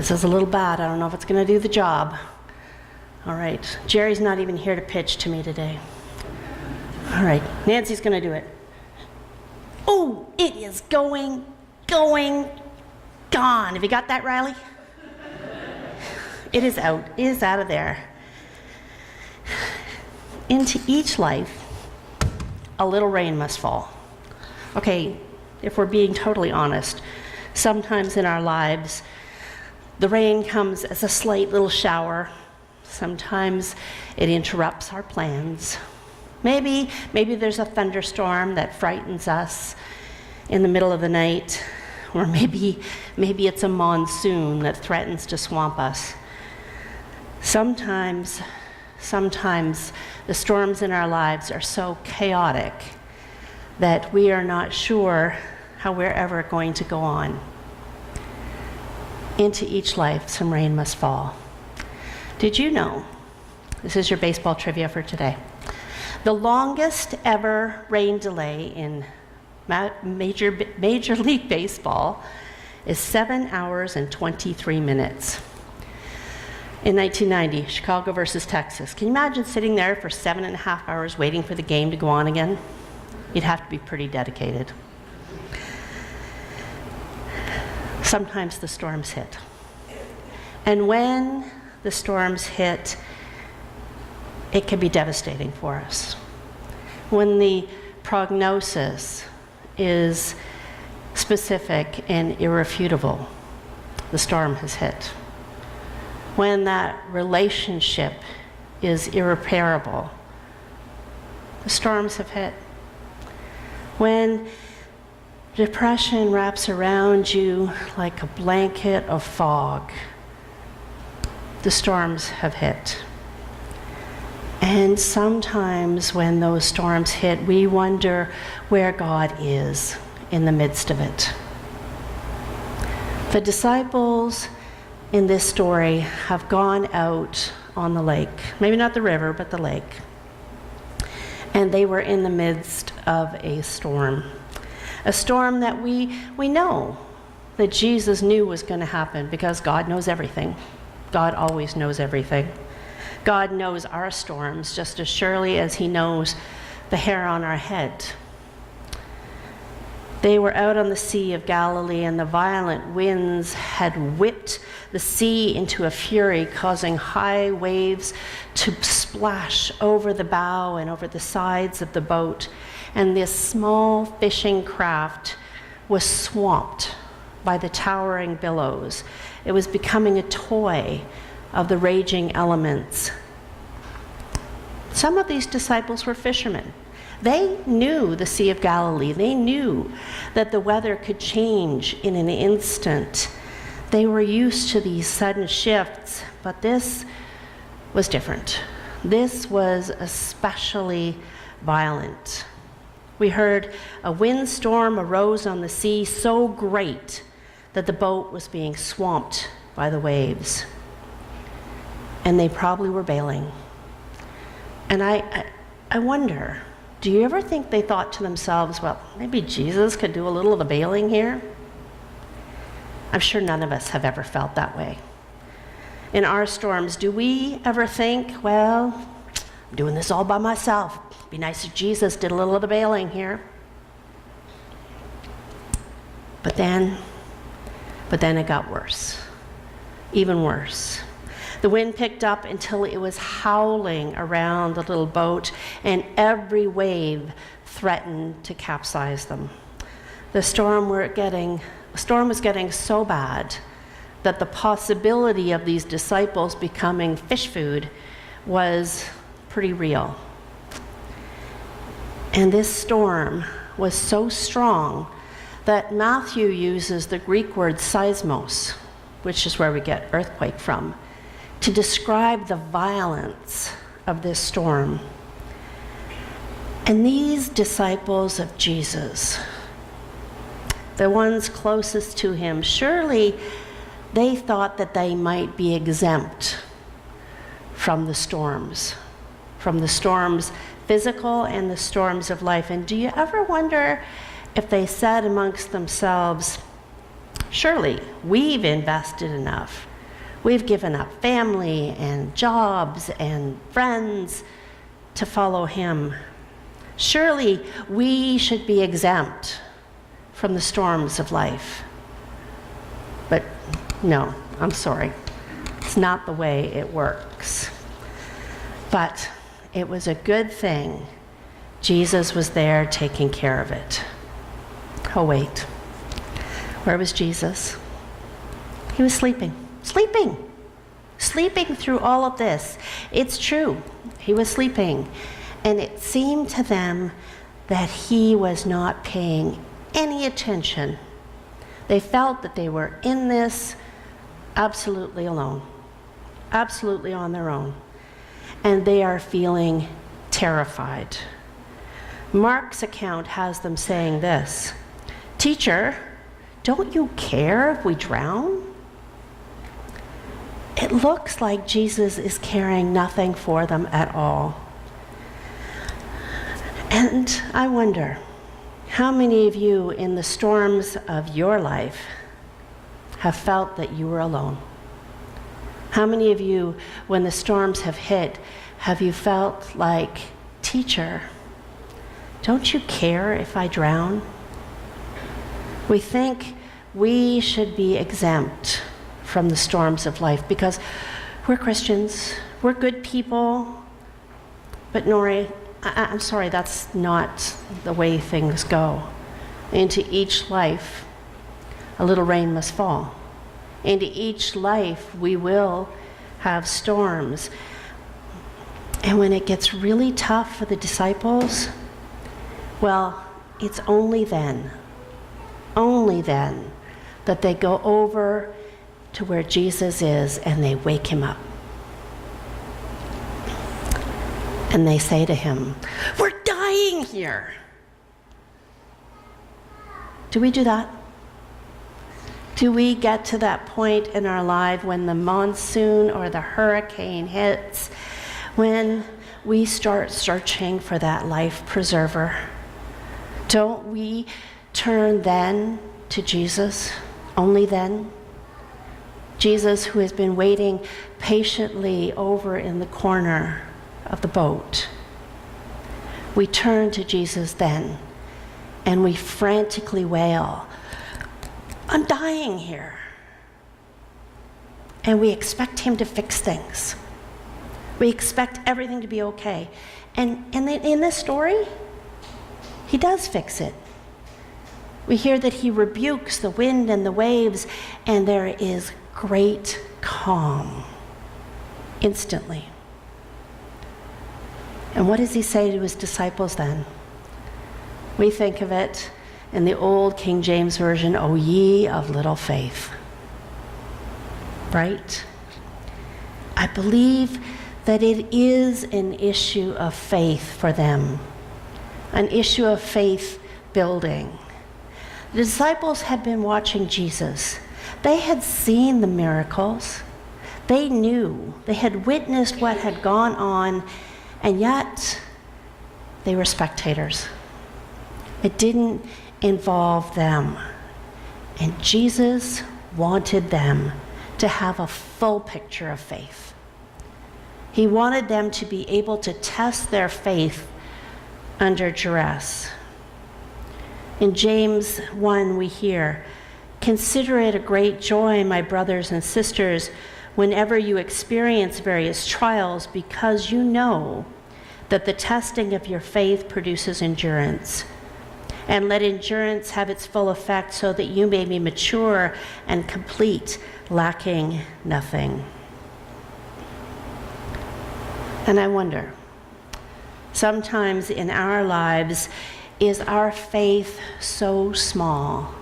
This is a little bad. I don't know if it's going to do the job. All right. Jerry's not even here to pitch to me today. All right. Nancy's going to do it. Oh, it is going, gone. Have you got that, Riley? It is out. It is out of there. Into each life, a little rain must fall. Okay, if we're being totally honest, sometimes in our lives, the rain comes as a slight little shower. Sometimes it interrupts our plans. Maybe there's a thunderstorm that frightens us in the middle of the night, or maybe it's a monsoon that threatens to swamp us. Sometimes the storms in our lives are so chaotic that we are not sure how we're ever going to go on. Into each life, some rain must fall. Did you know, this is your baseball trivia for today, the longest ever rain delay in Major League Baseball is 7 hours and 23 minutes. In 1990, Chicago versus Texas. Can you imagine sitting there for 7.5 hours waiting for the game to go on again? You'd have to be pretty dedicated. Sometimes the storms hit. And when the storms hit, it can be devastating for us. When the prognosis is specific and irrefutable, the storm has hit. When that relationship is irreparable, the storms have hit. When depression wraps around you like a blanket of fog, the storms have hit. And sometimes when those storms hit, we wonder where God is in the midst of it. The disciples in this story have gone out on the lake, maybe not the river, but the lake. And they were in the midst of a storm that we know that Jesus knew was going to happen because God knows everything. God always knows everything. God knows our storms just as surely as he knows the hair on our head. They were out on the Sea of Galilee, and the violent winds had whipped the sea into a fury, causing high waves to splash over the bow and over the sides of the boat. And this small fishing craft was swamped by the towering billows. It was becoming a toy of the raging elements. Some of these disciples were fishermen. They knew the Sea of Galilee. They knew that the weather could change in an instant. They were used to these sudden shifts, but this was different. This was especially violent. We heard a windstorm arose on the sea so great that the boat was being swamped by the waves. And they probably were bailing. And I wonder, do you ever think they thought to themselves, well, maybe Jesus could do a little of the bailing here? I'm sure none of us have ever felt that way. In our storms, do we ever think, well, I'm doing this all by myself. It'd be nice if Jesus did a little of the bailing here. But then it got worse, even worse. The wind picked up until it was howling around the little boat, and every wave threatened to capsize them. The storm was getting so bad that the possibility of these disciples becoming fish food was pretty real. And this storm was so strong that Matthew uses the Greek word seismos, which is where we get earthquake from, to describe the violence of this storm. And these disciples of Jesus, the ones closest to him, surely they thought that they might be exempt from the storms physical and the storms of life. And do you ever wonder if they said amongst themselves, surely we've invested enough We've given up family and jobs and friends to follow him. Surely we should be exempt from the storms of life. But no, I'm sorry. It's not the way it works. But it was a good thing Jesus was there taking care of it. Oh, wait. Where was Jesus? He was sleeping through all of this. It's true. He was sleeping. And it seemed to them that he was not paying any attention. They felt that they were in this absolutely alone, absolutely on their own. And they are feeling terrified. Mark's account has them saying this, "Teacher, don't you care if we drown?" It looks like Jesus is caring nothing for them at all. And I wonder, how many of you in the storms of your life have felt that you were alone? How many of you, when the storms have hit, have you felt like, "Teacher, don't you care if I drown?" We think we should be exempt from the storms of life because we're Christians, we're good people. But Nori, I'm sorry, that's not the way things go. Into each life, a little rain must fall. Into each life, we will have storms. And when it gets really tough for the disciples, well, it's only then that they go over to where Jesus is and they wake him up. And they say to him, "We're dying here." Do we do that? Do we get to that point in our life when the monsoon or the hurricane hits, when we start searching for that life preserver? Don't we turn then to Jesus? Only then? Jesus, who has been waiting patiently over in the corner of the boat. We turn to Jesus then, and we frantically wail, "I'm dying here." And we expect him to fix things. We expect everything to be okay. And in this story, he does fix it. We hear that he rebukes the wind and the waves, and there is great calm instantly. And what does he say to his disciples then? We think of it in the old King James Version, "O ye of little faith." Right? I believe that it is an issue of faith for them, an issue of faith building. The disciples had been watching Jesus. They had seen the miracles. They knew. They had witnessed what had gone on, and yet they were spectators. It didn't involve them. And Jesus wanted them to have a full picture of faith. He wanted them to be able to test their faith under duress. In James 1, we hear, "Consider it a great joy, my brothers and sisters, whenever you experience various trials, because you know that the testing of your faith produces endurance. And let endurance have its full effect so that you may be mature and complete, lacking nothing." And I wonder, sometimes in our lives, is our faith so small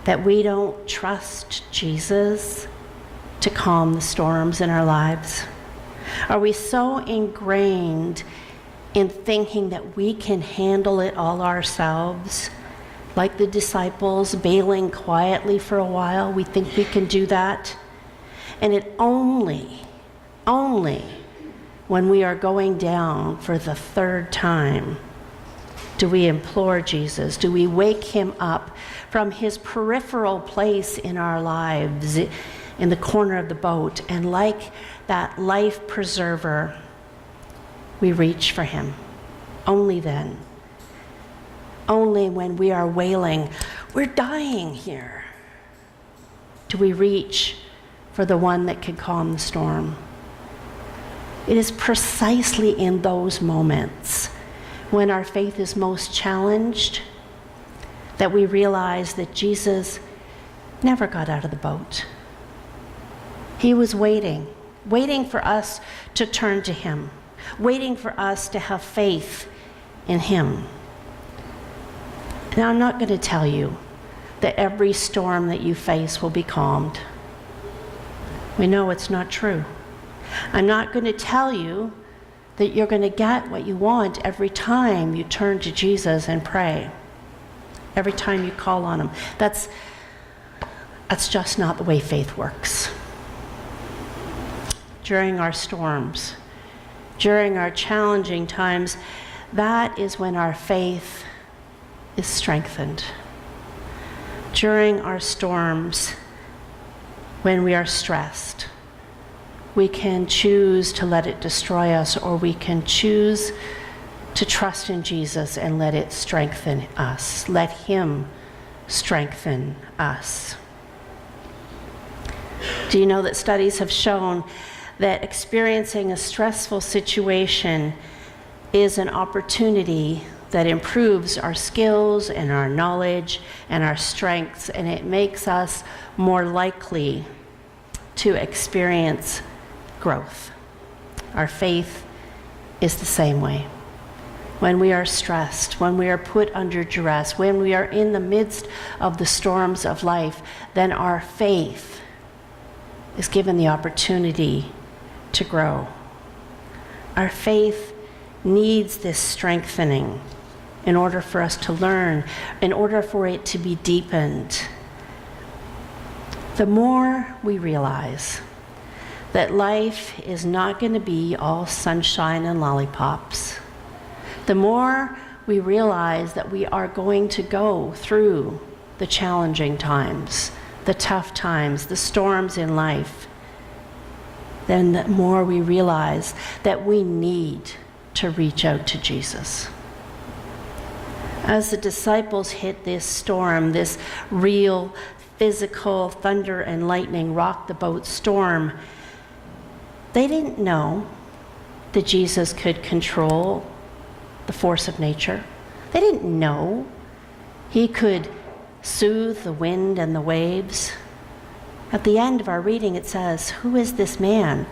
that we don't trust Jesus to calm the storms in our lives? Are we so ingrained in thinking that we can handle it all ourselves? Like the disciples bailing quietly for a while, we think we can do that. And it only when we are going down for the third time do we implore Jesus, do we wake him up from his peripheral place in our lives, in the corner of the boat, and like that life preserver, we reach for him. Only then, only when we are wailing, we're dying here, do we reach for the one that can calm the storm. It is precisely in those moments when our faith is most challenged that we realize that Jesus never got out of the boat. He was waiting for us to turn to him, waiting for us to have faith in him. Now, I'm not going to tell you that every storm that you face will be calmed. We know it's not true. I'm not going to tell you that you're going to get what you want every time you turn to Jesus and pray, every time you call on him. That's just not the way faith works. During our storms, during our challenging times, that is when our faith is strengthened. During our storms, when we are stressed, we can choose to let it destroy us, or we can choose to trust in Jesus and let it strengthen us. Let him strengthen us. Do you know that studies have shown that experiencing a stressful situation is an opportunity that improves our skills and our knowledge and our strengths, and it makes us more likely to experience growth. Our faith is the same way. When we are stressed, when we are put under duress, when we are in the midst of the storms of life, then our faith is given the opportunity to grow. Our faith needs this strengthening in order for us to learn, in order for it to be deepened. The more we realize that life is not going to be all sunshine and lollipops, the more we realize that we are going to go through the challenging times, the tough times, the storms in life, then the more we realize that we need to reach out to Jesus. As the disciples hit this storm, this real physical thunder and lightning rock the boat storm, they didn't know that Jesus could control the force of nature. They didn't know he could soothe the wind and the waves. At the end of our reading, it says, "Who is this man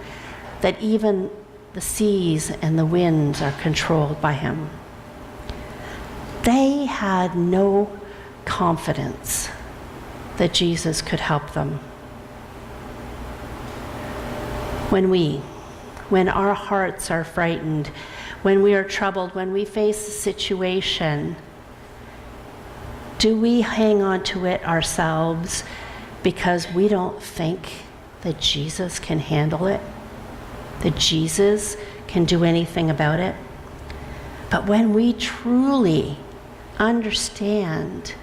that even the seas and the winds are controlled by him?" They had no confidence that Jesus could help them. When our hearts are frightened, when we are troubled, when we face a situation, do we hang on to it ourselves because we don't think that Jesus can handle it, that Jesus can do anything about it? But when we truly understand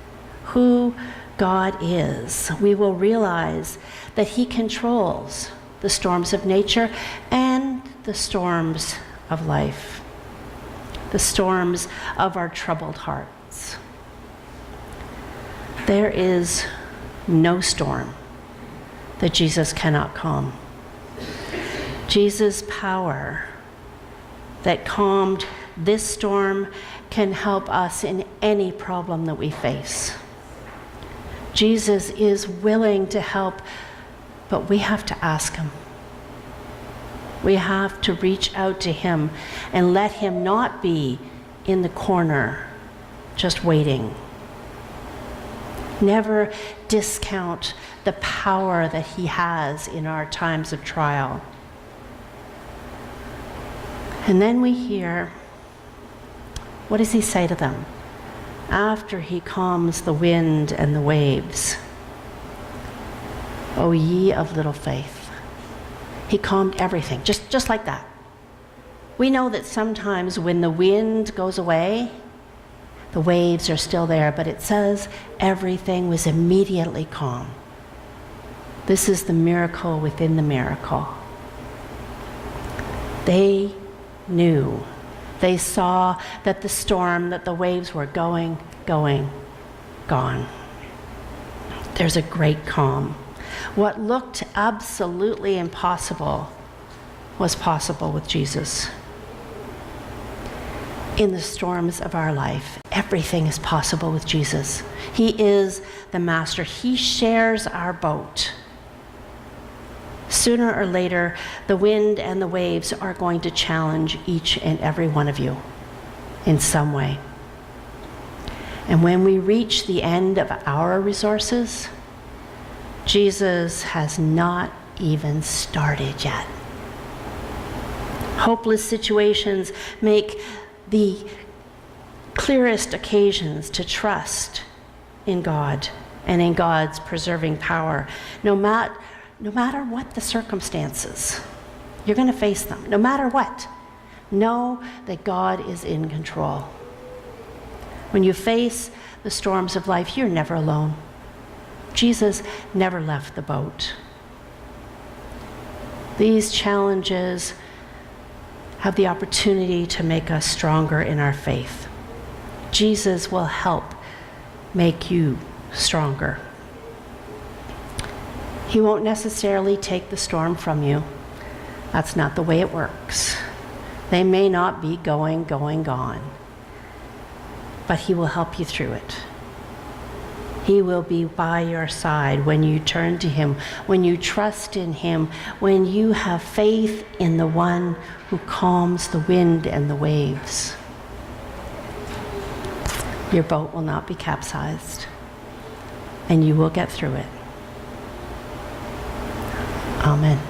who God is, we will realize that he controls the storms of nature and the storms of life, the storms of our troubled hearts. There is no storm that Jesus cannot calm. Jesus' power that calmed this storm can help us in any problem that we face. Jesus is willing to help, but we have to ask him. We have to reach out to him and let him not be in the corner, just waiting. Never discount the power that he has in our times of trial. And then we hear, what does he say to them after he calms the wind and the waves? "O ye of little faith." He calmed everything, just like that. We know that sometimes when the wind goes away, the waves are still there, but it says everything was immediately calm. This is the miracle within the miracle. They knew. They saw that the storm, that the waves were going, gone. There's a great calm. What looked absolutely impossible was possible with Jesus. In the storms of our life, everything is possible with Jesus. He is the master. He shares our boat. Sooner or later, the wind and the waves are going to challenge each and every one of you in some way. And when we reach the end of our resources, Jesus has not even started yet. Hopeless situations make the clearest occasions to trust in God and in God's preserving power. No matter what the circumstances, you're going to face them. No matter what, know that God is in control. When you face the storms of life, you're never alone. Jesus never left the boat. These challenges have the opportunity to make us stronger in our faith. Jesus will help make you stronger. He won't necessarily take the storm from you. That's not the way it works. They may not be going, gone. But he will help you through it. He will be by your side when you turn to him, when you trust in him, when you have faith in the one who calms the wind and the waves. Your boat will not be capsized, and you will get through it. Amen.